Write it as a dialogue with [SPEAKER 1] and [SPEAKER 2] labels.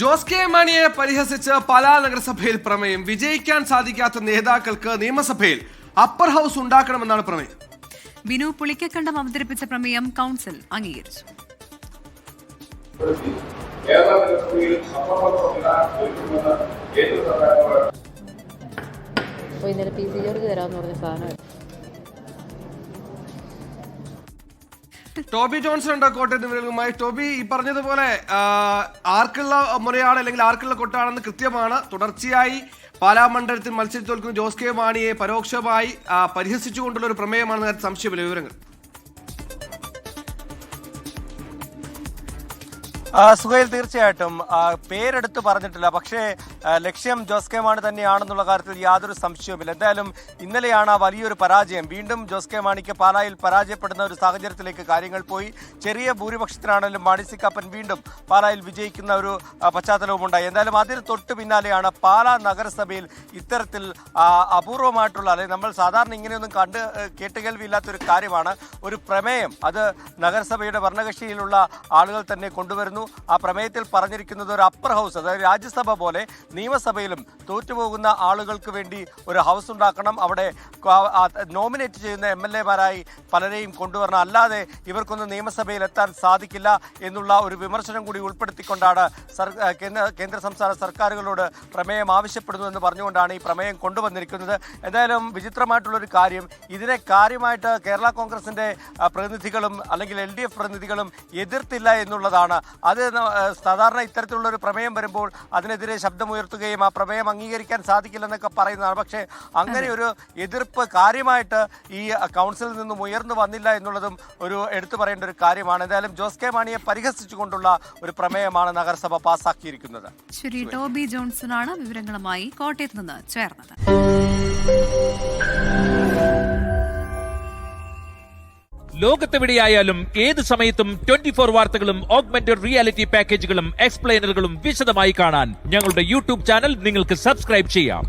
[SPEAKER 1] Jose K മാണിയെ പരിഹസിച്ച് പാലാ നഗരസഭയിൽ പ്രമേയം. വിജയിക്കാൻ സാധിക്കാത്ത നേതാക്കൾക്ക് നിയമസഭയിൽ അപ്പർ ഹൗസ് ഉണ്ടാക്കണമെന്നാണ് പ്രമേയം.
[SPEAKER 2] ബിനു പുളിക്കക്കണ്ടം അവതരിപ്പിച്ച പ്രമേയം കൗൺസിൽ അംഗീകരിച്ചു.
[SPEAKER 3] ഇന്നലെ പി സി ജോർജ് തരാമെന്ന് പറഞ്ഞ സാധനം
[SPEAKER 1] ടോബി ജോൺസൺ ഉണ്ട് കോട്ടയത്ത് വിവരങ്ങളുമായി. ടോബി, ഈ പറഞ്ഞതുപോലെ ആർക്കുള്ള മുറയാണ് അല്ലെങ്കിൽ ആർക്കുള്ള കൊട്ടാണെന്ന് കൃത്യമാണ്. തുടർച്ചയായി പാലാ മണ്ഡലത്തിൽ മത്സരിച്ച് തോൽക്കുന്ന ജോസ് കെ മാണിയെ പരോക്ഷമായി പരിഹസിച്ചുകൊണ്ടുള്ള ഒരു പ്രമേയമാണെന്ന് കാര്യത്തിൽ സംശയമില്ല. വിവരങ്ങൾ
[SPEAKER 4] സുഹൈൽ, തീർച്ചയായിട്ടും പേരെടുത്ത് പറഞ്ഞിട്ടില്ല, പക്ഷേ ലക്ഷ്യം ജോസ് കെ മാണി തന്നെയാണെന്നുള്ള കാര്യത്തിൽ യാതൊരു സംശയവുമില്ല. എന്തായാലും ഇന്നലെയാണ് വലിയൊരു പരാജയം. വീണ്ടും ജോസ് കെ മാണിക്ക് പാലായിൽ പരാജയപ്പെടുന്ന ഒരു സാഹചര്യത്തിലേക്ക് കാര്യങ്ങൾ പോയി. ചെറിയ ഭൂരിപക്ഷത്തിനാണെങ്കിലും മാണി സി കാപ്പൻ വീണ്ടും പാലായിൽ വിജയിക്കുന്ന ഒരു പശ്ചാത്തലവും ഉണ്ടായി. എന്തായാലും അതിന് തൊട്ട് പിന്നാലെയാണ് പാലാ നഗരസഭയിൽ ഇത്തരത്തിൽ അപൂർവമായിട്ടുള്ള, അല്ലെങ്കിൽ നമ്മൾ സാധാരണ ഇങ്ങനെയൊന്നും കേട്ടുകേൾവിയില്ലാത്തൊരു കാര്യമാണ്, ഒരു പ്രമേയം. അത് നഗരസഭയുടെ ഭരണകക്ഷിയിലുള്ള ആളുകൾ തന്നെ കൊണ്ടുവരുന്നു. ആ പ്രമേയത്തിൽ പറഞ്ഞിരിക്കുന്നത് ഒരു അപ്പർ ഹൗസ്, അതായത് രാജ്യസഭ പോലെ നിയമസഭയിലും തോറ്റുപോകുന്ന ആളുകൾക്ക് വേണ്ടി ഒരു ഹൗസ് ഉണ്ടാക്കണം. അവിടെ നോമിനേറ്റ് ചെയ്യുന്ന MLA-മാരായി പലരെയും കൊണ്ടുവരണം. അല്ലാതെ ഇവർക്കൊന്നും നിയമസഭയിൽ എത്താൻ സാധിക്കില്ല എന്നുള്ള ഒരു വിമർശനം കൂടി ഉൾപ്പെടുത്തിക്കൊണ്ടാണ് കേന്ദ്ര സംസ്ഥാന സർക്കാരുകളോട് പ്രമേയം ആവശ്യപ്പെടുന്നു എന്ന് പറഞ്ഞുകൊണ്ടാണ് ഈ പ്രമേയം കൊണ്ടുവന്നിരിക്കുന്നത്. എന്തായാലും വിചിത്രമായിട്ടുള്ളൊരു കാര്യം, ഇതിനെ കാര്യമായിട്ട് കേരള കോൺഗ്രസിന്റെ പ്രതിനിധികളും അല്ലെങ്കിൽ LDF പ്രതിനിധികളും എതിർത്തില്ല എന്നുള്ളതാണ്. അത് സാധാരണ ഇത്തരത്തിലുള്ളൊരു പ്രമേയം വരുമ്പോൾ അതിനെതിരെ ശബ്ദമുയർത്തുകയും ആ പ്രമേയം അംഗീകരിക്കാൻ സാധിക്കില്ലെന്നൊക്കെ പറയുന്നതാണ്. പക്ഷേ അങ്ങനെ ഒരു എതിർപ്പ് കാര്യമായിട്ട് ഈ കൗൺസിലിൽ നിന്നും ഉയർന്നു വന്നില്ല എന്നുള്ളതും ഒരു എടുത്തു പറയേണ്ട ഒരു കാര്യമാണ്. എന്തായാലും ജോസ് കെ മാണിയെ പരിഹസിച്ചുകൊണ്ടുള്ള ഒരു പ്രമേയമാണ് നഗരസഭ പാസാക്കിയിരിക്കുന്നത്.
[SPEAKER 2] ശരി, ടോബി ജോൺസണാണ് വിവരങ്ങളുമായി കോട്ടയത്ത് നിന്ന് ചേർന്നത്.
[SPEAKER 5] ലോകത്തെവിടെയായാലും ഏത് സമയത്തും 24 വാർത്തകളും ഓഗ്മെന്റഡ് റിയാലിറ്റി പാക്കേജുകളും എക്സ്പ്ലെയിനറുകളും വിശദമായി കാണാൻ ഞങ്ങളുടെ യൂട്യൂബ് ചാനൽ നിങ്ങൾക്ക് സബ്സ്ക്രൈബ് ചെയ്യാം.